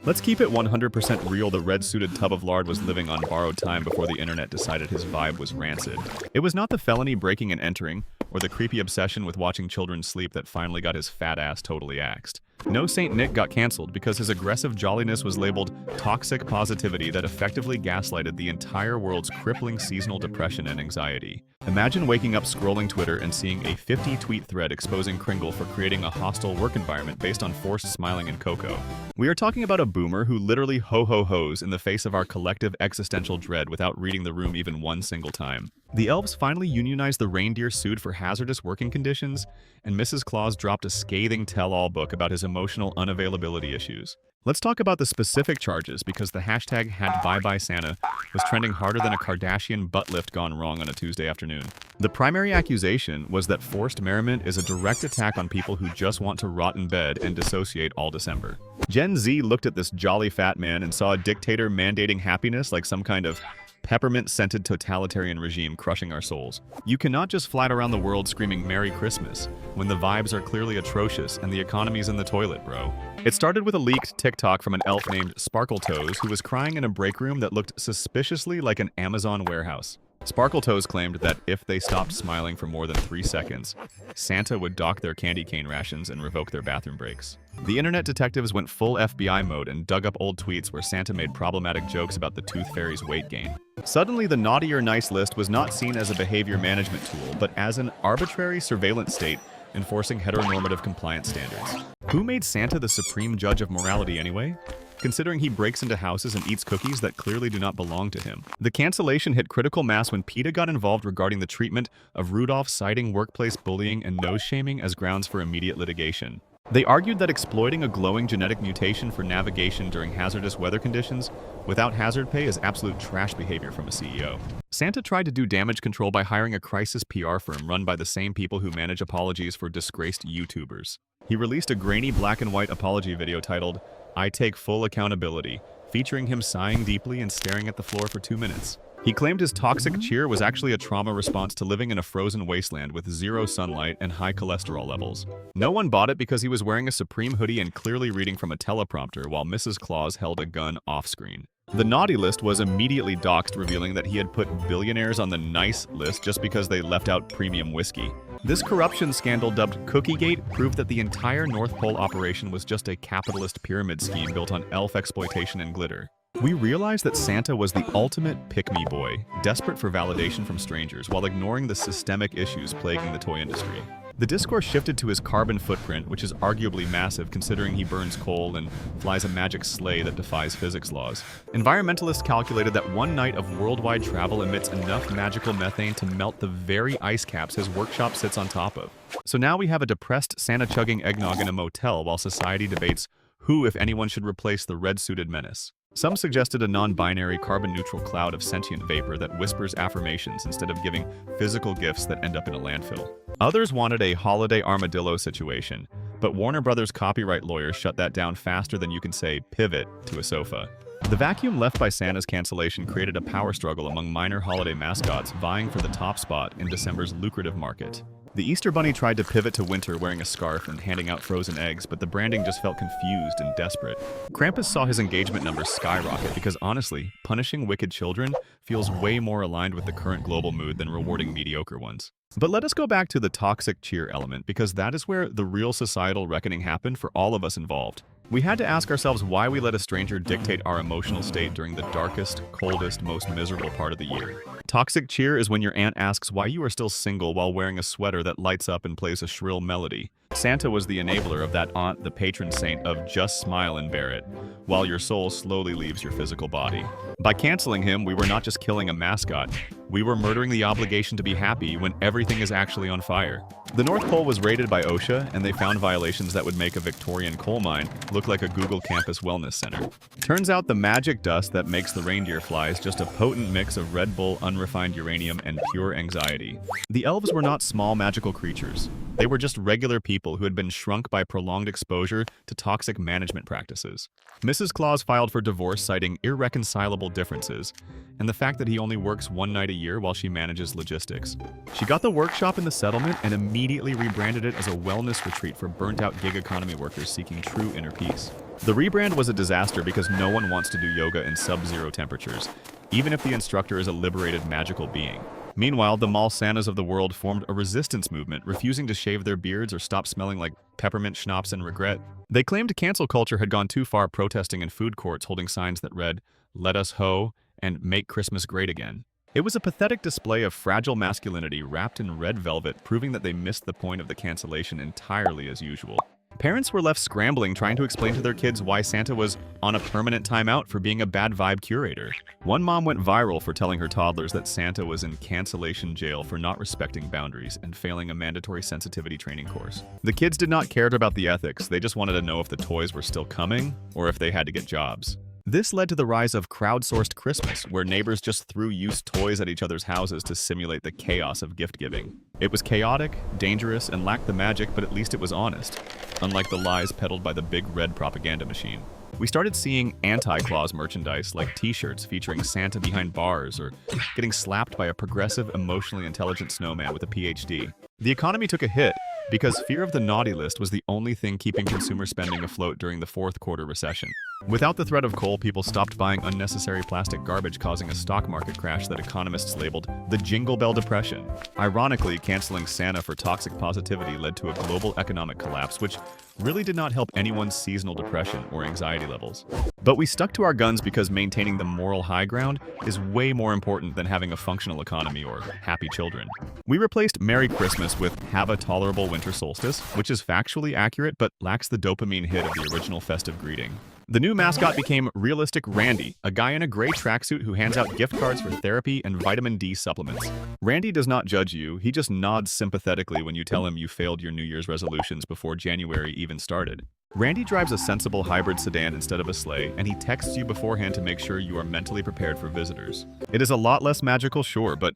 Let's keep it 100% real. The red-suited tub of lard was living on borrowed time before the internet decided his vibe was rancid. It was not the felony breaking and entering, or the creepy obsession with watching children sleep that finally got his fat ass totally axed. No Saint Nick got cancelled because his aggressive jolliness was labeled toxic positivity that effectively gaslighted the entire world's crippling seasonal depression and anxiety. Imagine waking up scrolling Twitter and seeing a 50-tweet thread exposing Kringle for creating a hostile work environment based on forced smiling and cocoa. We are talking about a boomer who literally ho-ho-hos in the face of our collective existential dread without reading the room even one single time. The Elves finally unionized the reindeer sued for hazardous working conditions, and Mrs. Claus dropped a scathing tell-all book about his emotional unavailability issues. Let's talk about the specific charges because the hashtag #ByeByeSanta was trending harder than a Kardashian butt lift gone wrong on a Tuesday afternoon. The primary accusation was that forced merriment is a direct attack on people who just want to rot in bed and dissociate all December. Gen Z looked at this jolly fat man and saw a dictator mandating happiness like some kind of peppermint-scented totalitarian regime crushing our souls. You cannot just flat around the world screaming Merry Christmas when the vibes are clearly atrocious and the economy's in the toilet, bro. It started with a leaked TikTok from an elf named Sparkletoes who was crying in a break room that looked suspiciously like an Amazon warehouse. Sparkletoes claimed that if they stopped smiling for more than 3 seconds, Santa would dock their candy cane rations and revoke their bathroom breaks. The internet detectives went full FBI mode and dug up old tweets where Santa made problematic jokes about the tooth fairy's weight gain. Suddenly, the naughty or nice list was not seen as a behavior management tool, but as an arbitrary surveillance state enforcing heteronormative compliance standards. Who made Santa the supreme judge of morality anyway? Considering he breaks into houses and eats cookies that clearly do not belong to him. The cancellation hit critical mass when PETA got involved regarding the treatment of Rudolph, citing workplace bullying and nose-shaming as grounds for immediate litigation. They argued that exploiting a glowing genetic mutation for navigation during hazardous weather conditions without hazard pay is absolute trash behavior from a CEO. Santa tried to do damage control by hiring a crisis PR firm run by the same people who manage apologies for disgraced YouTubers. He released a grainy black and white apology video titled, "I Take Full Accountability," featuring him sighing deeply and staring at the floor for 2 minutes. He claimed his toxic cheer was actually a trauma response to living in a frozen wasteland with zero sunlight and high cholesterol levels. No one bought it because he was wearing a Supreme hoodie and clearly reading from a teleprompter while Mrs. Claus held a gun off-screen. The naughty list was immediately doxxed, revealing that he had put billionaires on the nice list just because they left out premium whiskey. This corruption scandal, dubbed Cookiegate, proved that the entire North Pole operation was just a capitalist pyramid scheme built on elf exploitation and glitter. We realized that Santa was the ultimate pick-me boy, desperate for validation from strangers while ignoring the systemic issues plaguing the toy industry. The discourse shifted to his carbon footprint, which is arguably massive considering he burns coal and flies a magic sleigh that defies physics laws. Environmentalists calculated that one night of worldwide travel emits enough magical methane to melt the very ice caps his workshop sits on top of. So now we have a depressed Santa chugging eggnog in a motel while society debates who, if anyone, should replace the red-suited menace. Some suggested a non-binary carbon-neutral cloud of sentient vapor that whispers affirmations instead of giving physical gifts that end up in a landfill. Others wanted a holiday armadillo situation, but Warner Brothers copyright lawyers shut that down faster than you can say pivot to a sofa. The vacuum left by Santa's cancellation created a power struggle among minor holiday mascots vying for the top spot in December's lucrative market. The Easter Bunny tried to pivot to winter wearing a scarf and handing out frozen eggs, but the branding just felt confused and desperate. Krampus saw his engagement numbers skyrocket because honestly, punishing wicked children feels way more aligned with the current global mood than rewarding mediocre ones. But let us go back to the toxic cheer element because that is where the real societal reckoning happened for all of us involved. We had to ask ourselves why we let a stranger dictate our emotional state during the darkest, coldest, most miserable part of the year. Toxic cheer is when your aunt asks why you are still single while wearing a sweater that lights up and plays a shrill melody. Santa was the enabler of that aunt, the patron saint of just smile and bear it, while your soul slowly leaves your physical body. By canceling him, we were not just killing a mascot, we were murdering the obligation to be happy when everything is actually on fire. The North Pole was raided by OSHA, and they found violations that would make a Victorian coal mine look like a Google campus wellness center. Turns out the magic dust that makes the reindeer fly is just a potent mix of Red Bull, unrefined uranium, and pure anxiety. The elves were not small magical creatures. They were just regular people who had been shrunk by prolonged exposure to toxic management practices. Mrs. Claus filed for divorce citing irreconcilable differences and the fact that he only works one night a year while she manages logistics. She got the workshop in the settlement and immediately rebranded it as a wellness retreat for burnt-out gig economy workers seeking true inner peace. The rebrand was a disaster because no one wants to do yoga in sub-zero temperatures, even if the instructor is a liberated magical being. Meanwhile, the mall Santas of the world formed a resistance movement, refusing to shave their beards or stop smelling like peppermint schnapps in regret. They claimed cancel culture had gone too far, protesting in food courts holding signs that read, "Let us ho," and "Make Christmas great again." It was a pathetic display of fragile masculinity wrapped in red velvet, proving that they missed the point of the cancellation entirely as usual. Parents were left scrambling trying to explain to their kids why Santa was on a permanent timeout for being a bad vibe curator. One mom went viral for telling her toddlers that Santa was in cancellation jail for not respecting boundaries and failing a mandatory sensitivity training course. The kids did not care about the ethics, they just wanted to know if the toys were still coming or if they had to get jobs. This led to the rise of crowdsourced Christmas, where neighbors just threw used toys at each other's houses to simulate the chaos of gift-giving. It was chaotic, dangerous, and lacked the magic, but at least it was honest, unlike the lies peddled by the big red propaganda machine. We started seeing anti-Claus merchandise like t-shirts featuring Santa behind bars or getting slapped by a progressive, emotionally intelligent snowman with a PhD. The economy took a hit because fear of the naughty list was the only thing keeping consumer spending afloat during the fourth quarter recession. Without the threat of coal, people stopped buying unnecessary plastic garbage, causing a stock market crash that economists labeled the Jingle Bell Depression. Ironically, canceling Santa for toxic positivity led to a global economic collapse, which really did not help anyone's seasonal depression or anxiety levels. But we stuck to our guns because maintaining the moral high ground is way more important than having a functional economy or happy children. We replaced Merry Christmas with Have a Tolerable Winter Solstice, which is factually accurate but lacks the dopamine hit of the original festive greeting. The new mascot became Realistic Randy, a guy in a gray tracksuit who hands out gift cards for therapy and vitamin D supplements. Randy does not judge you, he just nods sympathetically when you tell him you failed your New Year's resolutions before January even started. Randy drives a sensible hybrid sedan instead of a sleigh, and he texts you beforehand to make sure you are mentally prepared for visitors. It is a lot less magical, sure, but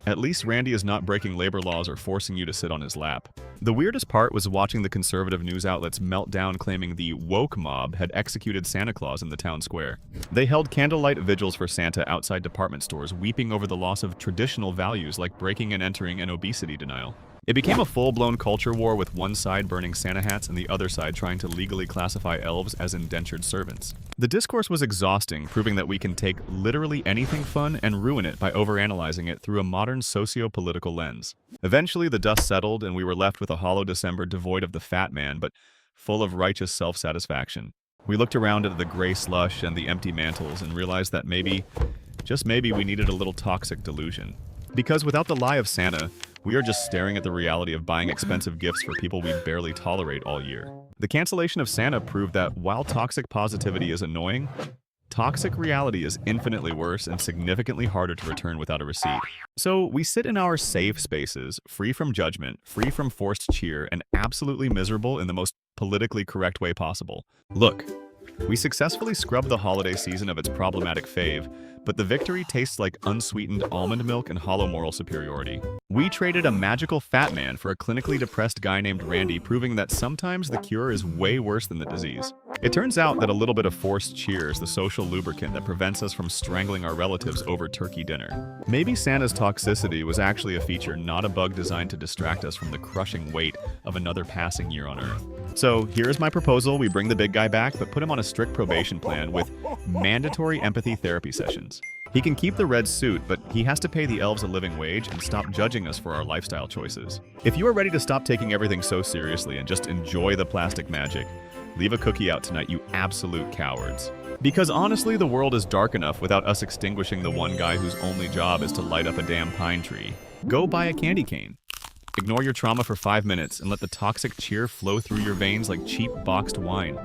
at least Randy is not breaking labor laws or forcing you to sit on his lap. The weirdest part was watching the conservative news outlets melt down, claiming the woke mob had executed Santa Claus in the town square. They held candlelight vigils for Santa outside department stores, weeping over the loss of traditional values like breaking and entering and obesity denial. It became a full-blown culture war, with one side burning Santa hats and the other side trying to legally classify elves as indentured servants. The discourse was exhausting, proving that we can take literally anything fun and ruin it by overanalyzing it through a modern socio-political lens. Eventually, the dust settled, and we were left with a hollow December devoid of the fat man, but full of righteous self-satisfaction. We looked around at the gray slush and the empty mantles and realized that maybe, just maybe, we needed a little toxic delusion. Because without the lie of Santa, we are just staring at the reality of buying expensive gifts for people we barely tolerate all year. The cancellation of Santa proved that while toxic positivity is annoying, toxic reality is infinitely worse and significantly harder to return without a receipt. So we sit in our safe spaces, free from judgment, free from forced cheer, and absolutely miserable in the most politically correct way possible. Look, we successfully scrubbed the holiday season of its problematic fave, but the victory tastes like unsweetened almond milk and hollow moral superiority. We traded a magical fat man for a clinically depressed guy named Randy, proving that sometimes the cure is way worse than the disease. It turns out that a little bit of forced cheer is the social lubricant that prevents us from strangling our relatives over turkey dinner. Maybe Santa's toxicity was actually a feature, not a bug designed to distract us from the crushing weight of another passing year on Earth. So here's my proposal: we bring the big guy back, but put him on a strict probation plan with mandatory empathy therapy sessions. He can keep the red suit, but he has to pay the elves a living wage and stop judging us for our lifestyle choices. If you are ready to stop taking everything so seriously and just enjoy the plastic magic, leave a cookie out tonight, you absolute cowards. Because honestly, the world is dark enough without us extinguishing the one guy whose only job is to light up a damn pine tree. Go buy a candy cane. Ignore your trauma for 5 minutes and let the toxic cheer flow through your veins like cheap boxed wine.